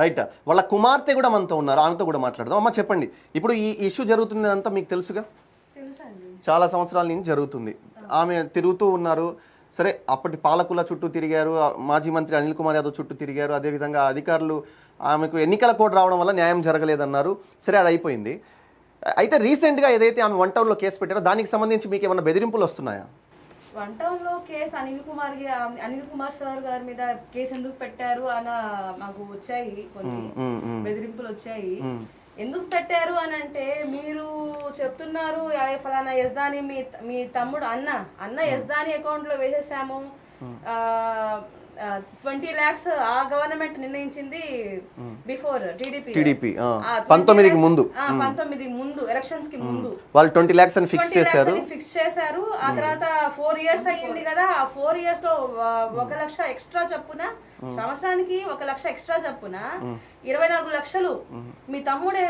Right. వాళ్ళ కుమార్తె కూడా మనతో ఉన్నారు, ఆమెతో కూడా మాట్లాడదాం. అమ్మ చెప్పండి, ఇప్పుడు ఈ ఇష్యూ జరుగుతుంది అంతా మీకు తెలుసుగా, చాలా సంవత్సరాల నుంచి జరుగుతుంది. ఆమె తిరుగుతూ ఉన్నారు, సరే అప్పటి పాలకుల చుట్టూ తిరిగారు, మాజీ మంత్రి అనిల్ కుమార్ యాదవ్ చుట్టూ తిరిగారు, అదేవిధంగా అధికారులు ఆమెకు ఎన్నికల కోడ్ రావడం వల్ల న్యాయం జరగలేదన్నారు, సరే అది అయిపోయింది. అయితే రీసెంట్గా ఏదైతే ఆమె వన్ టౌన్లో కేసు పెట్టారో దానికి సంబంధించి మీకు ఏమైనా బెదిరింపులు వస్తున్నాయా? వన్ టౌన్ లో కేసు అనిల్ కుమార్ సార్ గారి మీద కేసు ఎందుకు పెట్టారు అన్న మాకు వచ్చాయి, కొన్ని బెదిరింపులు వచ్చాయి. ఎందుకు పెట్టారు అని అంటే, మీరు చెప్తున్నారు ఫలానా యజ్దాని మీ తమ్ముడు అన్న యజ్దాని అకౌంట్ లో వేసేసాము, 20 lakhs ఆ గవర్నమెంట్ నిర్ణయించింది బిఫోర్ టీడీపీ 19 ముందు ఎలక్షన్స్ కి ముందు వాళ్ళు 20 lakhs అని ఫిక్స్ చేశారు. ఆ తర్వాత 4 years అయ్యింది కదా, ఆ 4 years లో 1 లక్ష ఎక్స్ట్రా చొప్పున, సంవత్సరానికి 1 లక్ష ఎక్స్ట్రా చొప్పున 24 లక్షలు మీ తమ్ముడే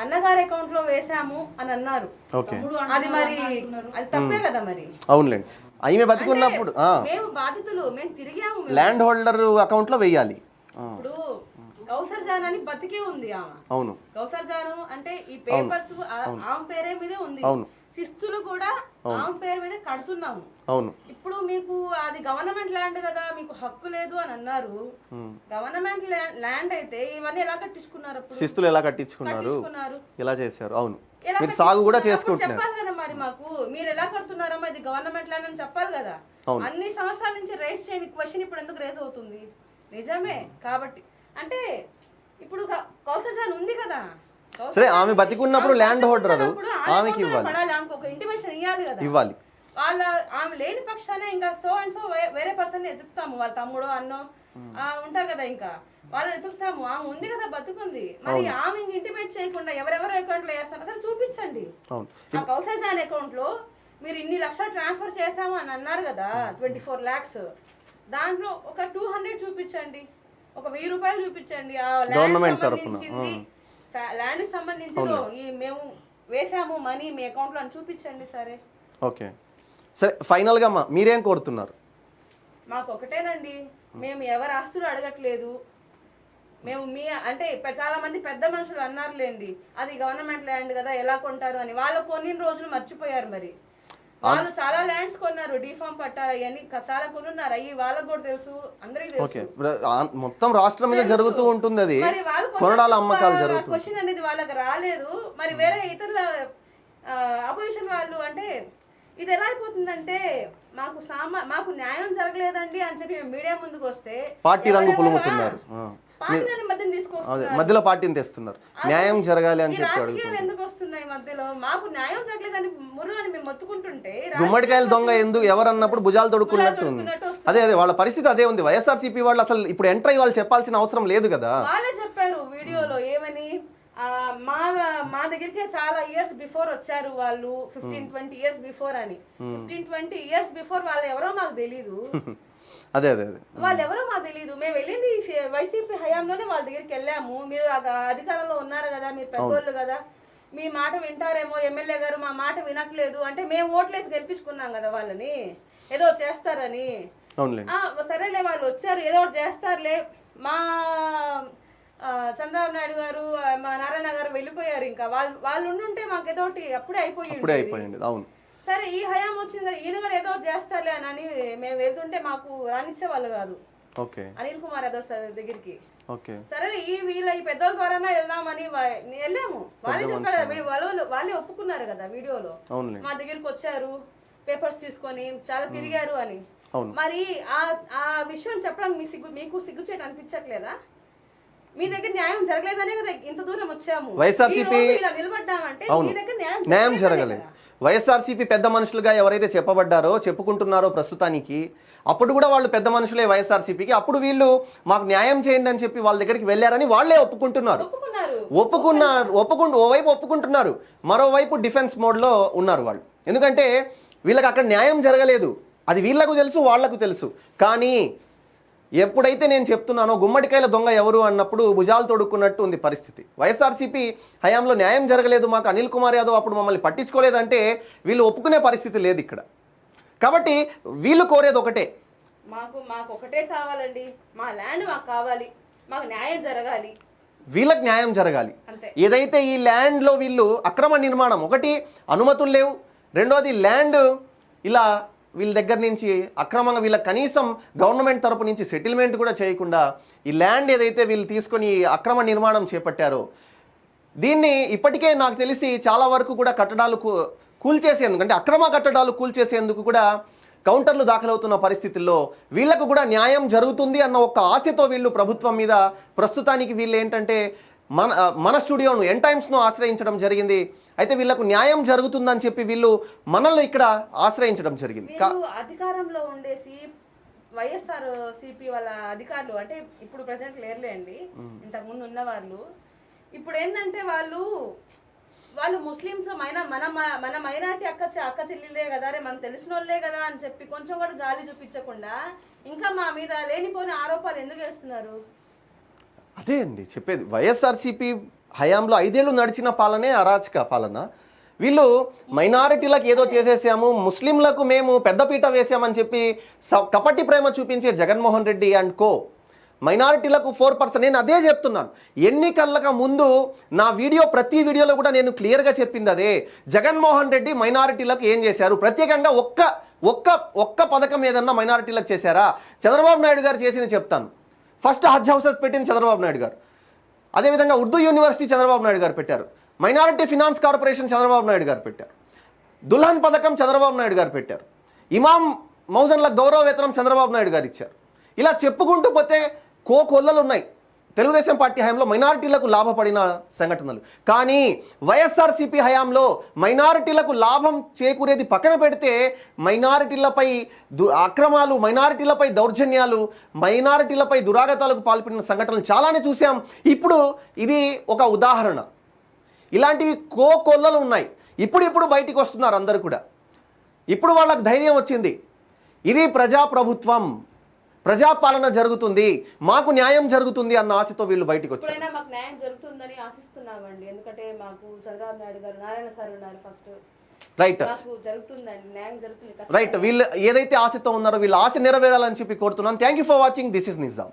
అన్నగారి అకౌంట్ లో వేసాము అని అన్నారు. అది మరి అది తప్పే కదా మరి. అవునులేండి, ఆమె బతికున్నప్పుడు మేము బాధితులు, మేము తిరిగాము, ల్యాండ్ హోల్డర్ అకౌంట్ లో వేయాలి. ఇప్పుడు కౌసర్ జాన్ అని బతికే ఉంది ఆమె. అవును, కౌసర్ జాన్ అంటే ఈ పేపర్స్ ఆమె పేరే మీదే ఉంది. అవును, శిస్తులు కూడా ఆమె పేరు మీద కడుతున్నాము. అవును. ఇప్పుడు మీకు అది గవర్నమెంట్ ల్యాండ్ కదా, మీకు హక్కు లేదు అని అన్నారు. గవర్నమెంట్ ల్యాండ్ అయితే ఇవన్నీ ఎలా కట్టించుకున్నారు? శిస్తులు ఎలా కట్టించుకున్నారు, ఎలా చేశారు? అవును, మీరు సాగు కూడా చేసుకుంటున్నారు. చెప్పాలి కదా మరి మాకు, మీరు ఎలా కడుతున్నారమ్మా, ఇది గవర్నమెంట్ ల్యాండ్ అని చెప్పాలి కదా. అన్ని సంవత్సరాల నుంచి రేస్ చేయని క్వశ్చన్ ఇప్పుడు ఎందుకు రేస్ అవుతుంది? నిజమే కాబట్టి అంటే ఇప్పుడు కౌసర్ జాన్ ఉంది కదా, సరే ఆమె బతికున్నప్పుడు ల్యాండ్ హోల్డర్ ఆమెకి ఇవ్వాలి, ఆమెకు ఒక ఇంటిమేషన్ ఇవ్వాలి కదా, ఇవ్వాలి. ఆమె లేని పక్షానే ఇంకా సో అండ్ సో వేరే పర్సన్ ఎదుగుతాము, వాళ్ళ తమ్ముడు అన్నో ఉంటారు కదా, ఇంకా వాళ్ళు ఎదుగుతాము. ఆమె ఉంది కదా, బతుకుంది, మరి ఆమె ఇంటిమేట్ చేయకుండా ఎవరెవరు అకౌంట్ లో వేస్తారు అసలు చూపించండి. ఆ కౌసర్ జాన్ అకౌంట్ లో మీరు ఇన్ని లక్షలు ట్రాన్స్ఫర్ చేసాము అని అన్నారు కదా, 24 lakhs, దాంట్లో ఒక 200 చూపించండి, ఒక 1000 రూపాయలు చూపించండి. ఆ ల్యాండ్ కి సంబంధించి మేము వేసాము మనీ మీ అకౌంట్ లో అని చూపించండి. సరే, ఓకే, సరే ఫైనల్ గా మీరేం కోరుతున్నారు? మాకు ఒకటేనండి, మేము ఎవరి ఆస్తులు అడగట్లేదు. మేము అంటే చాలా మంది పెద్ద మనుషులు అన్నారులేండి, అది గవర్నమెంట్ ల్యాండ్ కదా ఎలా కొంటారు అని. వాళ్ళు కొన్ని రోజులు మర్చిపోయారు. మరి వాళ్ళు చాలా ల్యాండ్స్ కొన్నారు, డిఫామ్ పట్టాలు అవన్నీ చాలా కొనున్నారు, అయ్యి వాళ్ళకు కూడా తెలుసు, అందరికీ తెలుసు. మొత్తం రాష్ట్రం మీద జరుగుతూ ఉంటుంది అది, కొనడాల అమ్మకాలు జరుగుతుంది. క్వశ్చన్ అనేది వాళ్ళకి రాలేదు. మరి వేరే ఇతరుల అపోజిషన్ వాళ్ళు అంటే ఇది ఎలా అయిపోతుందంటే, మాకు న్యాయం జరగలేదండి అని చెప్పి మీడియా ముందుకు వస్తే పార్టీ రంగు పులుముతున్నారు, మధ్యలో పార్టీని తెస్తున్నారు, న్యాయం జరగాలి అని చెప్పి ఎందుకు వస్తున్నాయి మధ్యలో? మాకు న్యాయం జరగలేదని మురుగని మేము మొత్తుకుంటుంటే గుమ్మడికాయల దొంగ ఎందుకు ఎవరన్నప్పుడు భుజాలు తొడుక్కున్నట్టు ఉంది. అదే వాళ్ళ పరిస్థితి అదే ఉంది. వైఎస్ఆర్సీపీ వాళ్ళు అసలు ఇప్పుడు ఎంటర్ అయ్యి వాళ్ళు చెప్పాల్సిన అవసరం లేదు కదా. వాళ్ళే చెప్పారు వీడియోలో ఏమని, మా దగ్గరికి చాలా ఇయర్స్ బిఫోర్ వచ్చారు వాళ్ళు, 15-20 years బిఫోర్ అని. 15-20 years బిఫోర్ వాళ్ళు ఎవరో మాకు తెలీదు. అదే అదే వాళ్ళు ఎవరో మాకు తెలియదు. మేము వెళ్ళింది వైసీపీ హయాంలోనే వాళ్ళ దగ్గరికి వెళ్ళాము. మీరు అధికారంలో ఉన్నారు కదా, మీరు పెద్దోళ్ళు కదా, మీ మాట వింటారేమో, ఎమ్మెల్యే గారు మా మాట వినట్లేదు అంటే మేము ఓట్లేసి గెలిపించుకున్నాం కదా వాళ్ళని, ఏదో చేస్తారని. సరేలే వాళ్ళు వచ్చారు, ఏదో ఒకటి చేస్తారులే. మా చంద్రబాబు నాయుడు గారు, మా నారాయణ గారు వెళ్ళిపోయారు. ఇంకా వాళ్ళు ఉండుంటే మాకు ఏదో ఒకటి అప్పుడే అయిపోయింది. అవును, సరే ఈ హయాం వచ్చింది కదా, ఈయన కూడా ఏదో ఒకటి చేస్తారులే అని మేము వెళ్తుంటే మాకు రానిచ్చే వాళ్ళు కాదు అనిల్ కుమార్ యాదవ్ సార్ దగ్గరికి. సరే వీళ్ళ ఈ పెద్దోళ్ళ ద్వారానే వెళ్దామని వెళ్ళాము. వాళ్ళే చెప్పారు, వాళ్ళే ఒప్పుకున్నారు కదా వీడియోలో. మా దగ్గరికి వచ్చారు, పేపర్స్ తీసుకొని చాలా తిరిగారు అని. మరి ఆ విషయం చెప్పడానికి మీకు సిగ్గుచేట అనిపించట్లేదా? మీ దగ్గర న్యాయం జరగలేదనే కదా ఇంత దూరం వచ్చాము. వైఎస్ఆర్సీపీ నిలబడ్డామంటే మీ దగ్గర న్యాయం జరగలేదు. వైఎస్ఆర్సీపీ పెద్ద మనుషులుగా ఎవరైతే చెప్పబడ్డారో చెప్పుకుంటున్నారో ప్రస్తుతానికి, అప్పుడు కూడా వాళ్ళు పెద్ద మనుషులే వైఎస్ఆర్సీపీకి. అప్పుడు వీళ్ళు మాకు న్యాయం చేయండి అని చెప్పి వాళ్ళ దగ్గరికి వెళ్ళారని వాళ్ళే ఒప్పుకుంటున్నారు. ఓవైపు ఒప్పుకుంటున్నారు, మరోవైపు డిఫెన్స్ మోడ్లో ఉన్నారు వాళ్ళు. ఎందుకంటే వీళ్ళకి అక్కడ న్యాయం జరగలేదు, అది వీళ్ళకు తెలుసు, వాళ్లకు తెలుసు. కానీ ఎప్పుడైతే నేను చెప్తున్నానో గుమ్మడికాయల దొంగ ఎవరు అన్నప్పుడు భుజాలు తొడుక్కున్నట్టు ఉంది పరిస్థితి. వైఎస్ఆర్సీపీ హయాంలో న్యాయం జరగలేదు, మాకు అనిల్ కుమార్ యాదవ్ అప్పుడు మమ్మల్ని పట్టించుకోలేదంటే వీళ్ళు ఒప్పుకునే పరిస్థితి లేదు ఇక్కడ. కాబట్టి వీళ్ళు కోరేది ఒకటే, మాకు ఒకటే కావాలండి, మా ల్యాండ్ మాకు కావాలి. మాకు న్యాయం జరగాలి, వీళ్ళకి న్యాయం జరగాలి. అంతే. ఏదైతే ఈ ల్యాండ్లో వీళ్ళు అక్రమ నిర్మాణం, ఒకటి అనుమతులు లేవు, రెండోది ల్యాండ్ ఇలా వీళ్ళ దగ్గర నుంచి అక్రమంగా వీళ్ళ కనీసం గవర్నమెంట్ తరపు నుంచి సెటిల్మెంట్ కూడా చేయకుండా ఈ ల్యాండ్ ఏదైతే వీళ్ళు తీసుకొని అక్రమ నిర్మాణం చేపట్టారో దీన్ని ఇప్పటికే నాకు తెలిసి చాలా వరకు కూడా కట్టడాలు కూల్చేసేందుకు, అంటే అక్రమ కట్టడాలు కూల్చేసేందుకు కూడా కౌంటర్లు దాఖలవుతున్న పరిస్థితుల్లో వీళ్ళకు కూడా న్యాయం జరుగుతుంది అన్న ఒక ఆశతో వీళ్ళు ప్రభుత్వం మీద ప్రస్తుతానికి వీళ్ళు ఏంటంటే మన స్టూడియోను ఎన్ టైమ్స్ను ఆశ్రయించడం జరిగింది. అయితే వీళ్ళకు న్యాయం జరుగుతుందని చెప్పి వీళ్ళు మనల్ని ఇక్కడ ఆశ్రయించడం జరిగింది. అధికారంలో ఉండేసి వైఎస్ఆర్ సిపి వాళ్ళ అధికారులు అంటే ఇప్పుడు ప్రెసెంట్ లేరులే అండి, ఇంతకు ముందు ఉన్న వాళ్ళు ఇప్పుడు ఏంటంటే వాళ్ళు ముస్లిమ్స్ మన మైనార్టీ అక్క చెల్లిలే కదా, రే మనం తెలిసిన వాళ్ళే కదా అని చెప్పి కొంచెం కూడా జాలి చూపించకుండా ఇంకా మా మీద లేనిపోని ఆరోపణలు ఎందుకు వేస్తున్నారు? అదే అండి చెప్పేది. వైఎస్ఆర్సీపీ హయాంలో 5 ఏళ్ళు నడిచిన పాలనే అరాచక పాలన. వీళ్ళు మైనారిటీలకు ఏదో చేసేసాము, ముస్లింలకు మేము పెద్దపీట వేసామని చెప్పి కపటి ప్రేమ చూపించే జగన్మోహన్ రెడ్డి అండ్ కో మైనారిటీలకు 4%. నేను అదే చెప్తున్నాను, ఎన్నికలకు ముందు నా ప్రతి వీడియోలో కూడా నేను క్లియర్గా చెప్పింది అదే. జగన్మోహన్ రెడ్డి మైనారిటీలకు ఏం చేశారు, ప్రత్యేకంగా ఒక్క పథకం ఏదన్నా మైనారిటీలకు చేశారా? చంద్రబాబు నాయుడు గారు చేసింది చెప్తాను. ఫస్ట్ హజ్ హౌసెస్ పెట్టింది చంద్రబాబు నాయుడు గారు, అదేవిధంగా ఉర్దూ యూనివర్సిటీ చంద్రబాబు నాయుడు గారు పెట్టారు, minority finance corporation Chandrababu Naidu గారు పెట్టారు, దుల్హన్ పథకం చంద్రబాబు నాయుడు గారు పెట్టారు, ఇమాం మౌజన్లకు గౌరవ వేతనం చంద్రబాబు నాయుడు గారు ఇచ్చారు. ఇలా చెప్పుకుంటూ పోతే కోకొల్లలు ఉన్నాయి తెలుగుదేశం పార్టీ హయాంలో మైనారిటీలకు లాభపడిన సంఘటనలు. కానీ వైఎస్ఆర్సీపీ హయాంలో మైనారిటీలకు లాభం చేకూరేది పక్కన పెడితే మైనారిటీలపై అక్రమాలు, మైనారిటీలపై దౌర్జన్యాలు, మైనారిటీలపై దురాగతాలకు పాల్పడిన సంఘటనలు చాలానే చూసాం. ఇప్పుడు ఇది ఒక ఉదాహరణ. ఇలాంటివి కోకొల్లలు ఉన్నాయి. ఇప్పుడు బయటికి వస్తున్నారు అందరూ కూడా. ఇప్పుడు వాళ్ళకు ధైర్యం వచ్చింది. ఇది ప్రజాప్రభుత్వం, ప్రజాపాలన జరుగుతుంది, మాకు న్యాయం జరుగుతుంది అన్న ఆశతో వీళ్ళు బయటకు వచ్చారు. మాకు న్యాయం జరుగుతుందని ఆశిస్తున్నామండి, ఎందుకంటే మాకు చంద్రబాబు నాయుడు గారు, నారాయణ సార్ ఉన్నారు ఫస్ట్. రైట్, జరుగుతుందండి, న్యాయం జరుగుతుంది. రైట్. వీళ్ళు ఏదైతే ఆశతో ఉన్నారో వీళ్ళ ఆశ నెరవేరాలని చెప్పి కోరుతున్నాను. Thank you for watching. This is Nizam.